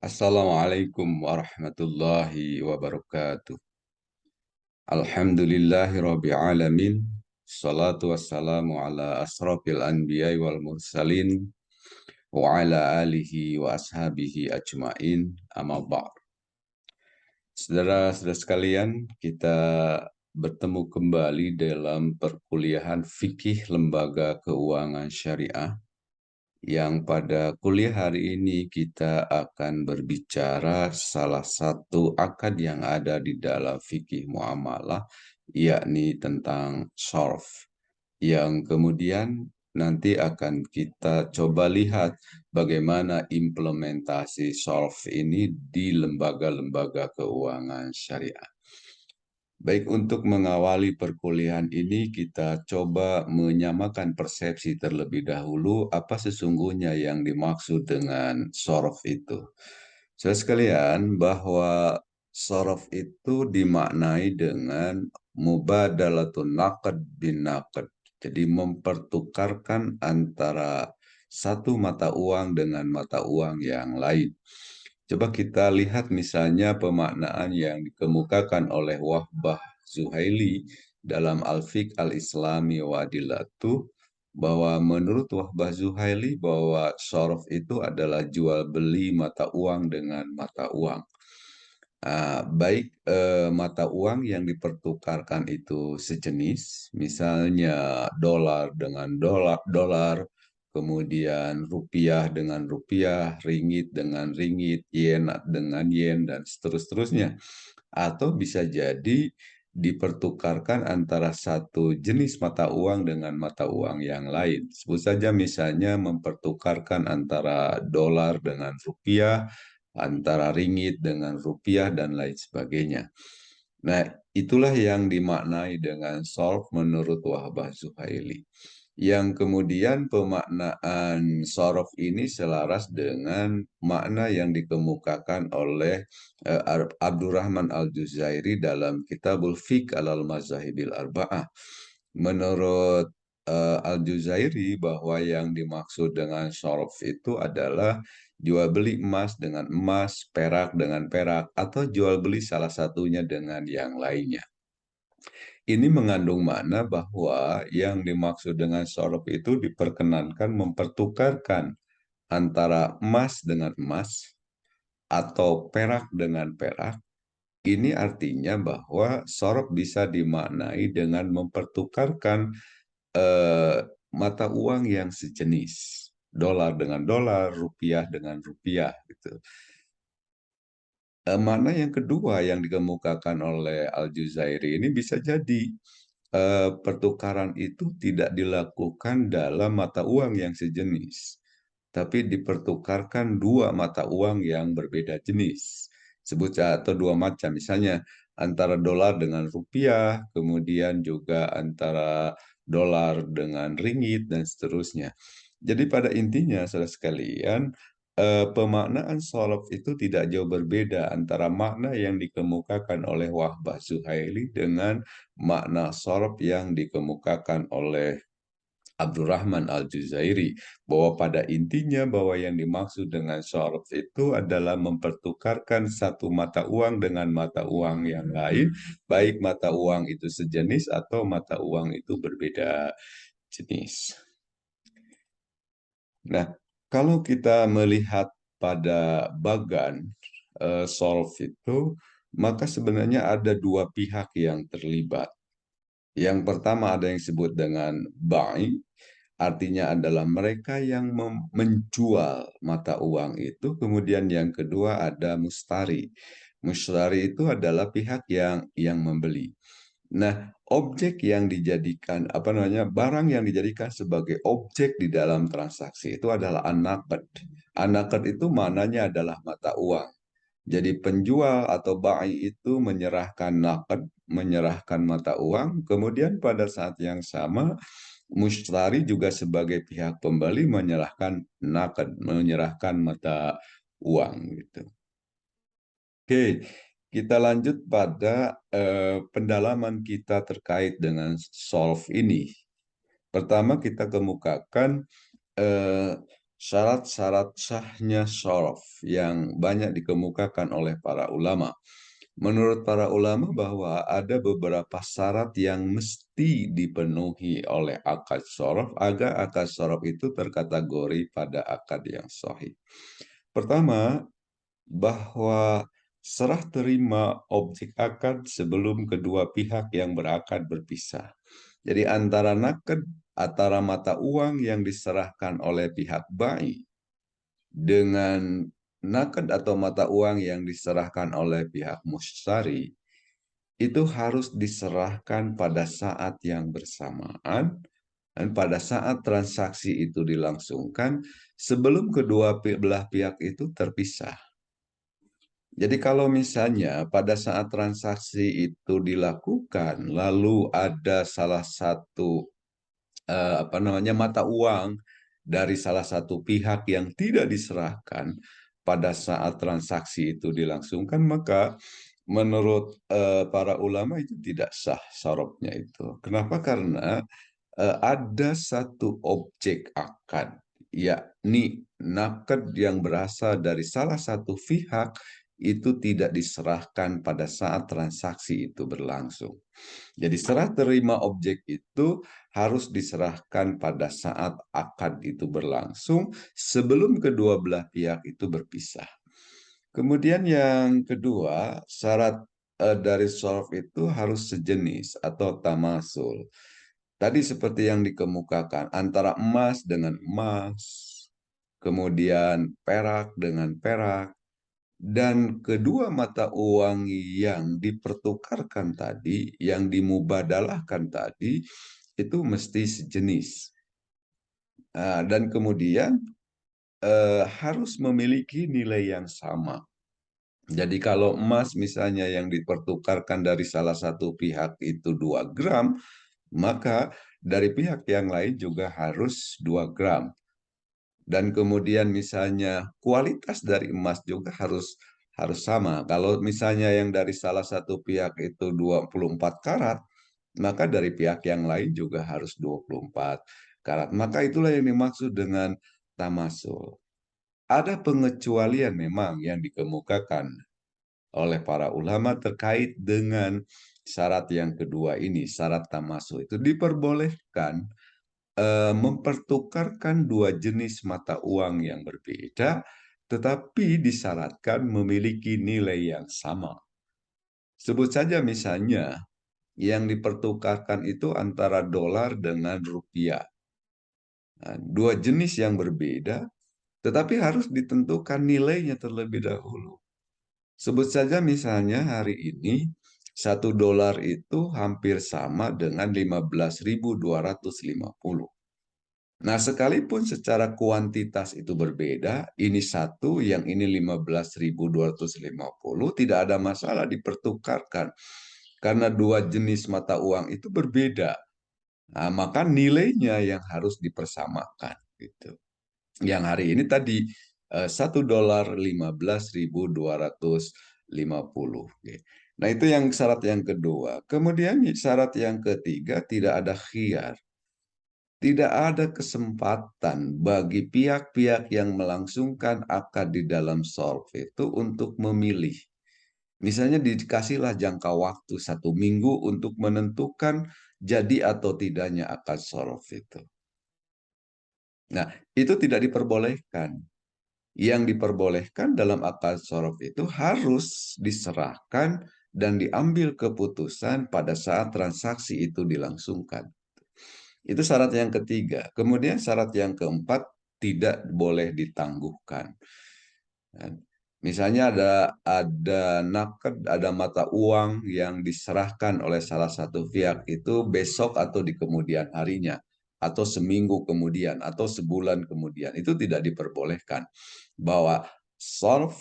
Assalamualaikum warahmatullahi wabarakatuh. Alhamdulillahi rabbil alamin. Salatu wassalamu ala asrafil anbiya'i wal mursalin wa ala alihi wa ashabihi ajmain. Amma ba'd. Saudara-saudara sekalian, kita bertemu kembali dalam perkuliahan fikih lembaga keuangan syariah, yang pada kuliah hari ini kita akan berbicara salah satu akad yang ada di dalam fikih muamalah, yakni tentang shorf, yang kemudian nanti akan kita coba lihat bagaimana implementasi shorf ini di lembaga-lembaga keuangan syariah. Baik, untuk mengawali perkuliahan ini, kita coba menyamakan persepsi terlebih dahulu apa sesungguhnya yang dimaksud dengan shorof itu. Saudara sekalian, bahwa shorof itu dimaknai dengan mubadalatun naqd bin naqd. Jadi mempertukarkan antara satu mata uang dengan mata uang yang lain. Coba kita lihat misalnya pemaknaan yang dikemukakan oleh Wahbah Zuhaili dalam Al-Fiqh Al-Islami wa Adillatuh, bahwa menurut Wahbah Zuhaili bahwa shorof itu adalah jual beli mata uang dengan mata uang. Baik mata uang yang dipertukarkan itu sejenis, misalnya dolar dengan dolar, kemudian rupiah dengan rupiah, ringgit dengan ringgit, yen dengan yen, dan seterusnya. Atau bisa jadi dipertukarkan antara satu jenis mata uang dengan mata uang yang lain. Sebut saja misalnya mempertukarkan antara dolar dengan rupiah, antara ringgit dengan rupiah, dan lain sebagainya. Nah, itulah yang dimaknai dengan solve menurut Wahbah Zuhaili. Yang kemudian pemaknaan sorof ini selaras dengan makna yang dikemukakan oleh Abdurrahman Al-Juzairi dalam Kitabul Fiqh alal Mazahibil Arba'ah. Menurut Al-Juzairi, bahwa yang dimaksud dengan sorof itu adalah jual beli emas dengan emas, perak dengan perak, atau jual beli salah satunya dengan yang lainnya. Ini mengandung makna bahwa yang dimaksud dengan sorof itu diperkenankan mempertukarkan antara emas dengan emas atau perak dengan perak. Ini artinya bahwa sorof bisa dimaknai dengan mempertukarkan eh, mata uang yang sejenis, dolar dengan dolar, rupiah dengan rupiah, gitu. Mana yang kedua yang dikemukakan oleh Al-Juzairi ini bisa jadi pertukaran itu tidak dilakukan dalam mata uang yang sejenis, tapi dipertukarkan dua mata uang yang berbeda jenis. Sebut atau dua macam, misalnya antara dolar dengan rupiah, kemudian juga antara dolar dengan ringgit, dan seterusnya. Jadi pada intinya, saudara sekalian, pemaknaan sholaf itu tidak jauh berbeda antara makna yang dikemukakan oleh Wahbah Zuhaili dengan makna sholaf yang dikemukakan oleh Abdurrahman Al-Juzairi, bahwa pada intinya bahwa yang dimaksud dengan sholaf itu adalah mempertukarkan satu mata uang dengan mata uang yang lain, baik mata uang itu sejenis atau mata uang itu berbeda jenis. Nah, kalau kita melihat pada bagan solve itu, maka sebenarnya ada dua pihak yang terlibat. Yang pertama ada yang disebut dengan buy, artinya adalah mereka yang menjual mata uang itu. Kemudian yang kedua ada mustari. Mustari itu adalah pihak yang membeli. Nah, objek yang dijadikan, barang yang dijadikan sebagai objek di dalam transaksi itu adalah anakad. Anakad itu maknanya adalah mata uang. Jadi penjual atau ba'i itu menyerahkan nakad, menyerahkan mata uang, kemudian pada saat yang sama mushtari juga sebagai pihak pembeli menyerahkan nakad, menyerahkan mata uang gitu. Oke, kita lanjut pada pendalaman kita terkait dengan solve ini. Pertama kita kemukakan syarat-syarat sahnya shorof yang banyak dikemukakan oleh para ulama. Menurut para ulama bahwa ada beberapa syarat yang mesti dipenuhi oleh akad shorof agar akad shorof itu terkategori pada akad yang sahih. Pertama, bahwa serah terima objek akad sebelum kedua pihak yang berakad berpisah. Jadi antara mata uang yang diserahkan oleh pihak bai dengan nakad atau mata uang yang diserahkan oleh pihak mustari itu harus diserahkan pada saat yang bersamaan dan pada saat transaksi itu dilangsungkan sebelum kedua belah pihak itu terpisah. Jadi kalau misalnya pada saat transaksi itu dilakukan, lalu ada salah satu mata uang dari salah satu pihak yang tidak diserahkan pada saat transaksi itu dilangsungkan, maka menurut para ulama itu tidak sah syarabnya itu. Kenapa? Karena ada satu objek akad, yakni nakad yang berasal dari salah satu pihak itu tidak diserahkan pada saat transaksi itu berlangsung. Jadi serah terima objek itu harus diserahkan pada saat akad itu berlangsung sebelum kedua belah pihak itu berpisah. Kemudian yang kedua, syarat dari shorof itu harus sejenis atau tamasul. Tadi seperti yang dikemukakan, antara emas dengan emas, kemudian perak dengan perak, dan kedua mata uang yang dipertukarkan tadi, yang dimubadalahkan tadi, itu mesti sejenis. Dan kemudian harus memiliki nilai yang sama. Jadi kalau emas misalnya yang dipertukarkan dari salah satu pihak itu 2 gram, maka dari pihak yang lain juga harus 2 gram. Dan kemudian misalnya kualitas dari emas juga harus sama. Kalau misalnya yang dari salah satu pihak itu 24 karat, maka dari pihak yang lain juga harus 24 karat. Maka itulah yang dimaksud dengan tamasul. Ada pengecualian memang yang dikemukakan oleh para ulama terkait dengan syarat yang kedua ini, syarat tamasul itu diperbolehkan mempertukarkan dua jenis mata uang yang berbeda, tetapi disyaratkan memiliki nilai yang sama. Sebut saja misalnya, yang dipertukarkan itu antara dolar dengan rupiah. Nah, dua jenis yang berbeda, tetapi harus ditentukan nilainya terlebih dahulu. Sebut saja misalnya hari ini, $1 itu hampir sama dengan 15.250. Nah, sekalipun secara kuantitas itu berbeda, ini satu, yang ini 15.250, tidak ada masalah dipertukarkan. Karena dua jenis mata uang itu berbeda. Nah, maka nilainya yang harus dipersamakan. Gitu. Yang hari ini tadi, $1 15.250. Nah, itu yang syarat yang kedua. Kemudian syarat yang ketiga, tidak ada khiyar. Tidak ada kesempatan bagi pihak-pihak yang melangsungkan akad di dalam shorof itu untuk memilih. Misalnya dikasihlah jangka waktu 1 minggu untuk menentukan jadi atau tidaknya akad shorof itu. Nah, itu tidak diperbolehkan. Yang diperbolehkan dalam akad shorof itu harus diserahkan dan diambil keputusan pada saat transaksi itu dilangsungkan. Itu syarat yang ketiga. Kemudian syarat yang keempat, tidak boleh ditangguhkan. Misalnya ada naked, ada mata uang yang diserahkan oleh salah satu pihak itu besok atau di kemudian harinya, atau seminggu kemudian, atau sebulan kemudian. Itu tidak diperbolehkan. Bahwa shorf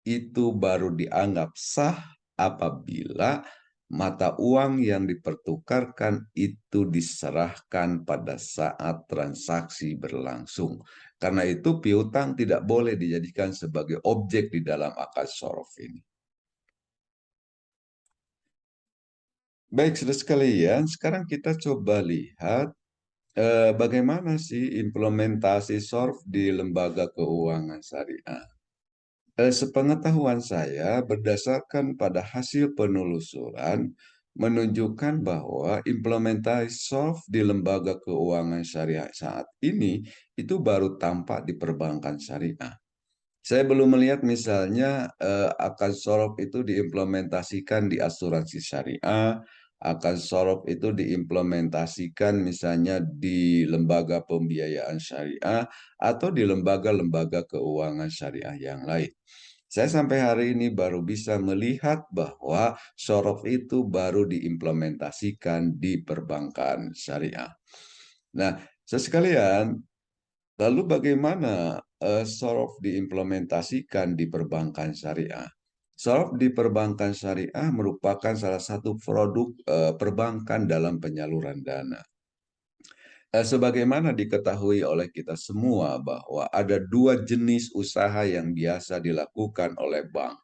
itu baru dianggap sah apabila mata uang yang dipertukarkan itu diserahkan pada saat transaksi berlangsung. Karena itu piutang tidak boleh dijadikan sebagai objek di dalam akad shorof ini. Baik, saudara sekalian, sekarang kita coba lihat Bagaimana sih implementasi SORF di lembaga keuangan syariah? Sepengetahuan saya, berdasarkan pada hasil penelusuran, menunjukkan bahwa implementasi SORF di lembaga keuangan syariah saat ini itu baru tampak di perbankan syariah. Saya belum melihat misalnya akad sorof itu diimplementasikan di asuransi syariah, akad sorof itu diimplementasikan misalnya di lembaga pembiayaan syariah atau di lembaga-lembaga keuangan syariah yang lain. Saya sampai hari ini baru bisa melihat bahwa sorof itu baru diimplementasikan di perbankan syariah. Nah, sekalian, lalu bagaimana SORF diimplementasikan di perbankan syariah? SORF di perbankan syariah merupakan salah satu produk perbankan dalam penyaluran dana. Sebagaimana diketahui oleh kita semua bahwa ada dua jenis usaha yang biasa dilakukan oleh bank.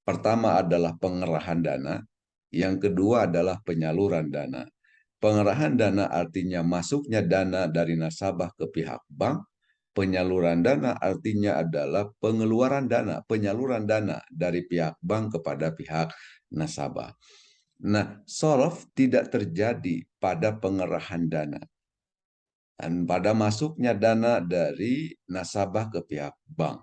Pertama adalah pengerahan dana, yang kedua adalah penyaluran dana. Pengerahan dana artinya masuknya dana dari nasabah ke pihak bank. Penyaluran dana artinya adalah pengeluaran dana, penyaluran dana dari pihak bank kepada pihak nasabah. Nah, SORF tidak terjadi pada pengerahan dana dan pada masuknya dana dari nasabah ke pihak bank.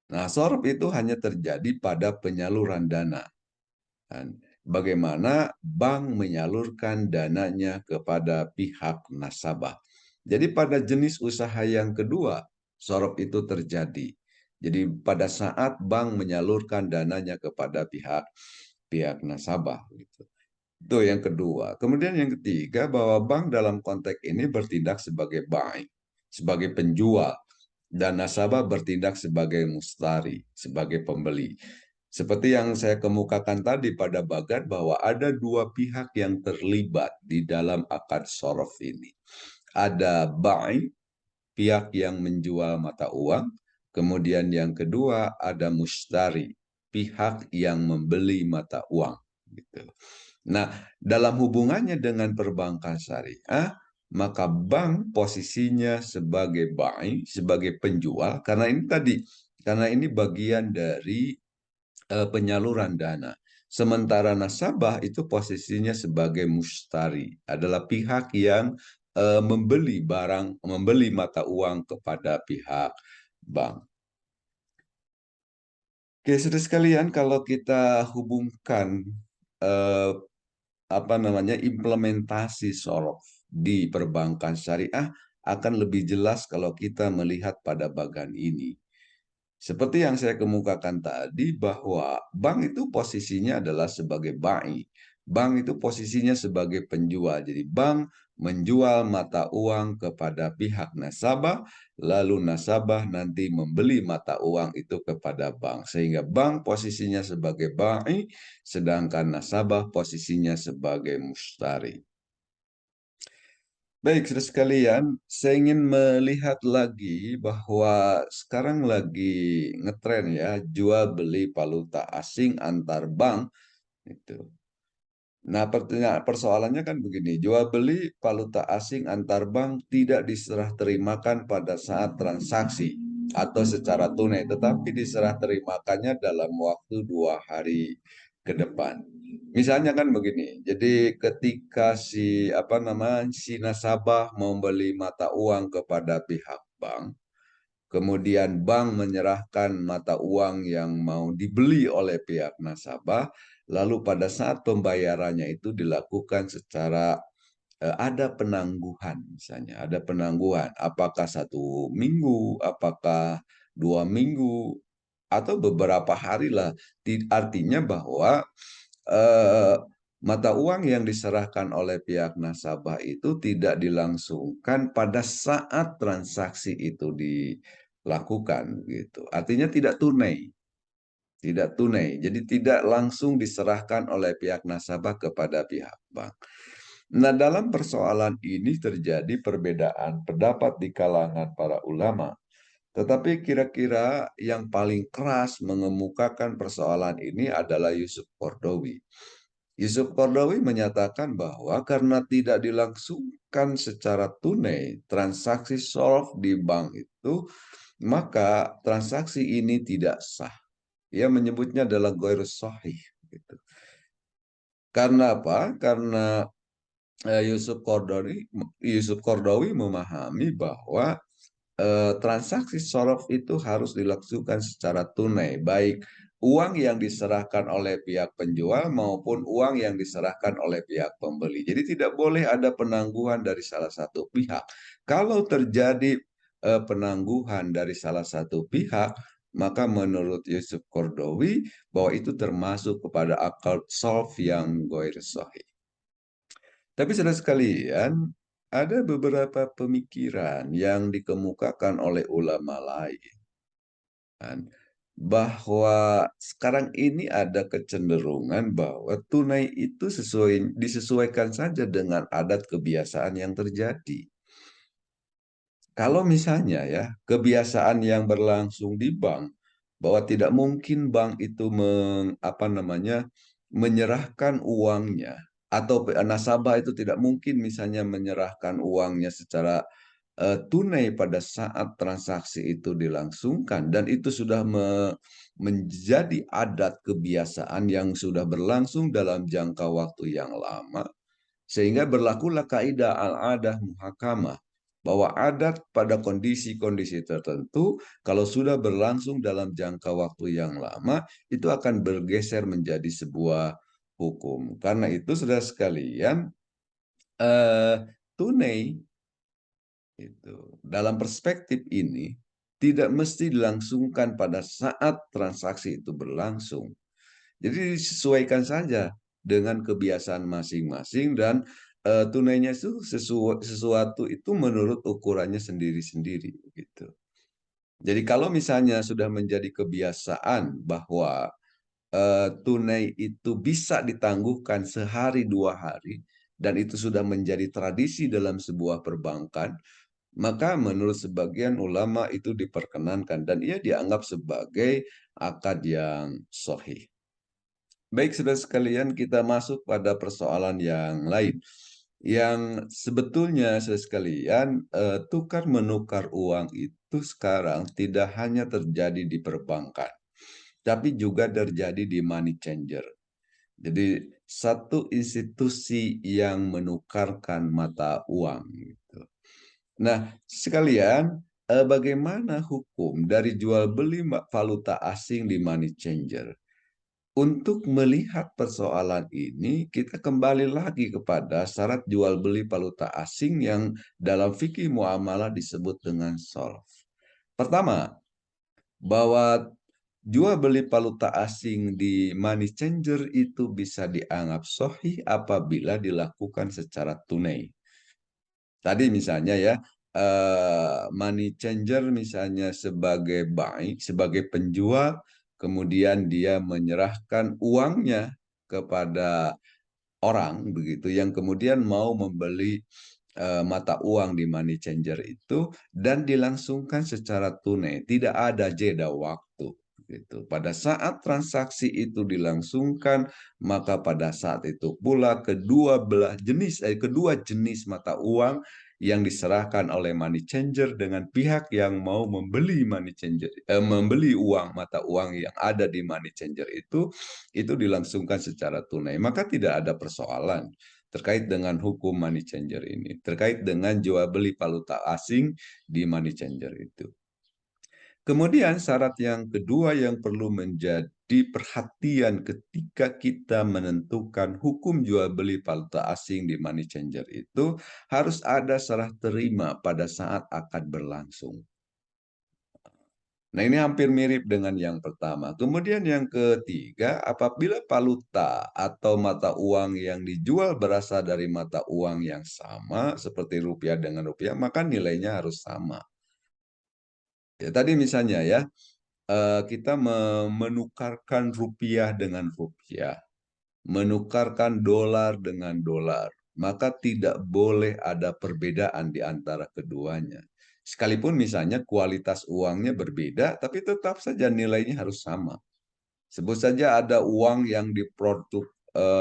Nah, SORF itu hanya terjadi pada penyaluran dana. Dan bagaimana bank menyalurkan dananya kepada pihak nasabah. Jadi pada jenis usaha yang kedua, SORF itu terjadi. Jadi pada saat bank menyalurkan dananya kepada pihak nasabah. Gitu. Itu yang kedua. Kemudian yang ketiga, bahwa bank dalam konteks ini bertindak sebagai bank, sebagai penjual, dan nasabah bertindak sebagai mustari, sebagai pembeli. Seperti yang saya kemukakan tadi pada bagan bahwa ada dua pihak yang terlibat di dalam akad sorof ini. Ada bank, pihak yang menjual mata uang, kemudian yang kedua ada mustari, pihak yang membeli mata uang. Gitu. Nah, dalam hubungannya dengan perbankan syariah, maka bank posisinya sebagai bank, sebagai penjual, karena ini bagian dari penyaluran dana. Sementara nasabah itu posisinya sebagai mustari, adalah pihak yang membeli barang, membeli mata uang kepada pihak bank. Oke, saudara sekalian, kalau kita hubungkan eh, implementasi sorof di perbankan syariah akan lebih jelas kalau kita melihat pada bagan ini. Seperti yang saya kemukakan tadi bahwa bank itu posisinya adalah sebagai bank. Bank itu posisinya sebagai penjual. Jadi bank menjual mata uang kepada pihak nasabah, lalu nasabah nanti membeli mata uang itu kepada bank. Sehingga bank posisinya sebagai bank, sedangkan nasabah posisinya sebagai mustari. Baik, saudara sekalian, saya ingin melihat lagi bahwa sekarang lagi ngetren ya, jual beli valuta asing antar bank itu. Nah, persoalannya kan begini, jual beli valuta asing antar bank tidak diserah terimakan pada saat transaksi atau secara tunai, tetapi diserah terimakannya dalam waktu 2 hari ke depan. Misalnya kan begini, jadi ketika si nasabah membeli mata uang kepada pihak bank, kemudian bank menyerahkan mata uang yang mau dibeli oleh pihak nasabah, lalu pada saat pembayarannya itu dilakukan secara ada penangguhan misalnya, ada penangguhan, apakah 1 minggu, apakah 2 minggu, atau beberapa hari lah. Artinya bahwa eh, mata uang yang diserahkan oleh pihak nasabah itu tidak dilangsungkan pada saat transaksi itu dilakukan, gitu. Artinya tidak tunai, tidak tunai. Jadi tidak langsung diserahkan oleh pihak nasabah kepada pihak bank. Nah, dalam persoalan ini terjadi perbedaan pendapat di kalangan para ulama. Tetapi kira-kira yang paling keras mengemukakan persoalan ini adalah Yusuf Qaradawi. Yusuf Qaradawi menyatakan bahwa karena tidak dilangsungkan secara tunai transaksi solve di bank itu, maka transaksi ini tidak sah. Ia menyebutnya adalah ghair sahih gitu. Karena apa? Karena Yusuf Qaradawi memahami bahwa transaksi sorof itu harus dilakukan secara tunai, baik uang yang diserahkan oleh pihak penjual maupun uang yang diserahkan oleh pihak pembeli. Jadi tidak boleh ada penangguhan dari salah satu pihak. Kalau terjadi penangguhan dari salah satu pihak, maka menurut Yusuf Qaradawi bahwa itu termasuk kepada akal solf yang goir sahih. Tapi saudara sekalian, ada beberapa pemikiran yang dikemukakan oleh ulama lain, kan, bahwa sekarang ini ada kecenderungan bahwa tunai itu disesuaikan saja dengan adat kebiasaan yang terjadi. Kalau misalnya ya, kebiasaan yang berlangsung di bank, bahwa tidak mungkin bank itu menyerahkan uangnya, atau nasabah itu tidak mungkin misalnya menyerahkan uangnya secara tunai pada saat transaksi itu dilangsungkan, dan itu sudah menjadi adat kebiasaan yang sudah berlangsung dalam jangka waktu yang lama, sehingga berlakulah kaidah al-adah muhakamah, bahwa adat pada kondisi-kondisi tertentu kalau sudah berlangsung dalam jangka waktu yang lama itu akan bergeser menjadi sebuah hukum. Karena itu saudara sekalian, tunai itu dalam perspektif ini tidak mesti dilangsungkan pada saat transaksi itu berlangsung. Jadi disesuaikan saja dengan kebiasaan masing-masing, dan tunainya itu sesuatu itu menurut ukurannya sendiri-sendiri gitu. Jadi kalau misalnya sudah menjadi kebiasaan bahwa tunai itu bisa ditangguhkan sehari dua hari dan itu sudah menjadi tradisi dalam sebuah perbankan, maka menurut sebagian ulama itu diperkenankan dan ia dianggap sebagai akad yang sahih. Baik, saudara sekalian, kita masuk pada persoalan yang lain. Yang sebetulnya, saudara sekalian, tukar menukar uang itu sekarang tidak hanya terjadi di perbankan, tapi juga terjadi di money changer. Jadi satu institusi yang menukarkan mata uang gitu. Nah, sekalian, bagaimana hukum dari jual beli valuta asing di money changer? Untuk melihat persoalan ini, kita kembali lagi kepada syarat jual beli valuta asing yang dalam fikih muamalah disebut dengan solv. Pertama, bahwa jual beli valuta asing di money changer itu bisa dianggap sahih apabila dilakukan secara tunai. Tadi misalnya ya, money changer misalnya sebagai bank, sebagai penjual, kemudian dia menyerahkan uangnya kepada orang begitu yang kemudian mau membeli mata uang di money changer itu, dan dilangsungkan secara tunai, tidak ada jeda waktu gitu. Pada saat transaksi itu dilangsungkan, maka pada saat itu pula kedua jenis mata uang yang diserahkan oleh money changer dengan pihak yang mau membeli membeli uang mata uang yang ada di money changer itu dilangsungkan secara tunai, maka tidak ada persoalan terkait dengan hukum money changer ini, terkait dengan jual beli valuta asing di money changer itu. Kemudian syarat yang kedua yang perlu menjadi perhatian ketika kita menentukan hukum jual beli valuta asing di money changer itu harus ada serah terima pada saat akad berlangsung. Nah, ini hampir mirip dengan yang pertama. Kemudian yang ketiga, apabila valuta atau mata uang yang dijual berasal dari mata uang yang sama, seperti rupiah dengan rupiah, maka nilainya harus sama. Ya, tadi misalnya ya, kita menukarkan rupiah dengan rupiah, menukarkan dolar dengan dolar, maka tidak boleh ada perbedaan di antara keduanya. Sekalipun misalnya kualitas uangnya berbeda, tapi tetap saja nilainya harus sama. Sebut saja ada uang yang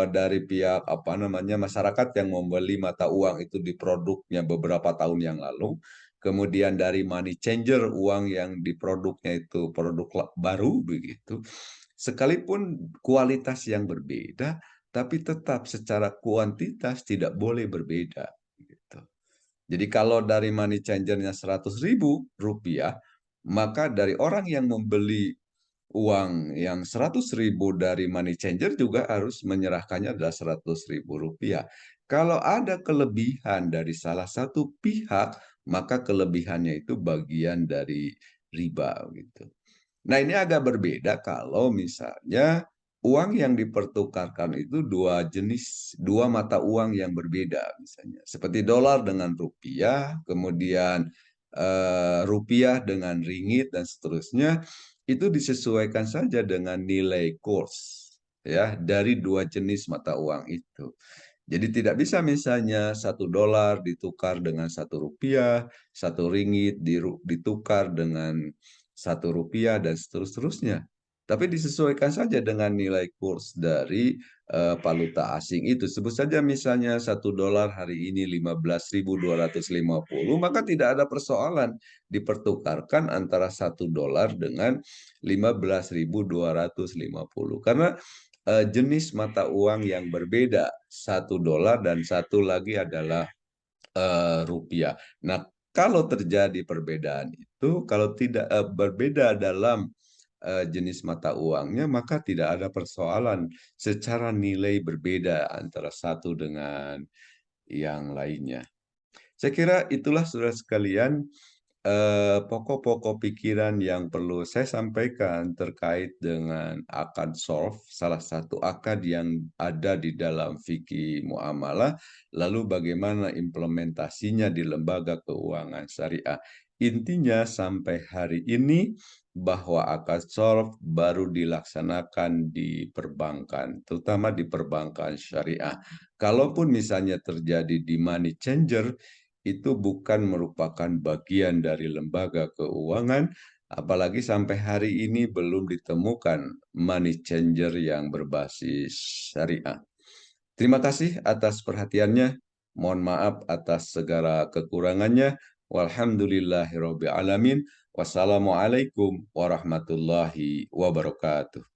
dari pihak masyarakat yang membeli mata uang itu di produknya beberapa tahun yang lalu, kemudian dari money changer uang yang di produknya itu produk baru begitu. Sekalipun kualitas yang berbeda, tapi tetap secara kuantitas tidak boleh berbeda gitu. Jadi kalau dari money changer-nya Rp100.000, maka dari orang yang membeli uang yang Rp100.000 dari money changer juga harus menyerahkannya adalah Rp100.000. Kalau ada kelebihan dari salah satu pihak, maka kelebihannya itu bagian dari riba gitu. Nah, ini agak berbeda kalau misalnya uang yang dipertukarkan itu dua mata uang yang berbeda misalnya. Seperti dolar dengan rupiah, kemudian rupiah dengan ringgit dan seterusnya, itu disesuaikan saja dengan nilai kurs ya dari dua jenis mata uang itu. Jadi tidak bisa misalnya $1 ditukar dengan Rp1, Rp1 ditukar dengan Rp1 dan seterusnya. Tapi disesuaikan saja dengan nilai kurs dari valuta asing itu. Sebut saja misalnya $1 hari ini 15.250, maka tidak ada persoalan dipertukarkan antara $1 dengan 15.250. Karena jenis mata uang yang berbeda, $1 dan satu lagi adalah rupiah. Nah, kalau terjadi perbedaan itu, kalau tidak berbeda dalam jenis mata uangnya, maka tidak ada persoalan secara nilai berbeda antara satu dengan yang lainnya. Saya kira itulah saudara sekalian pokok-pokok pikiran yang perlu saya sampaikan terkait dengan akad sorf, salah satu akad yang ada di dalam fikih muamalah, lalu bagaimana implementasinya di lembaga keuangan syariah. Intinya sampai hari ini bahwa akad sorf baru dilaksanakan di perbankan, terutama di perbankan syariah. Kalaupun misalnya terjadi di money changer, itu bukan merupakan bagian dari lembaga keuangan, apalagi sampai hari ini belum ditemukan money changer yang berbasis syariah. Terima kasih atas perhatiannya. Mohon maaf atas segala kekurangannya. Walhamdulillahirabbil alamin. Wassalamualaikum warahmatullahi wabarakatuh.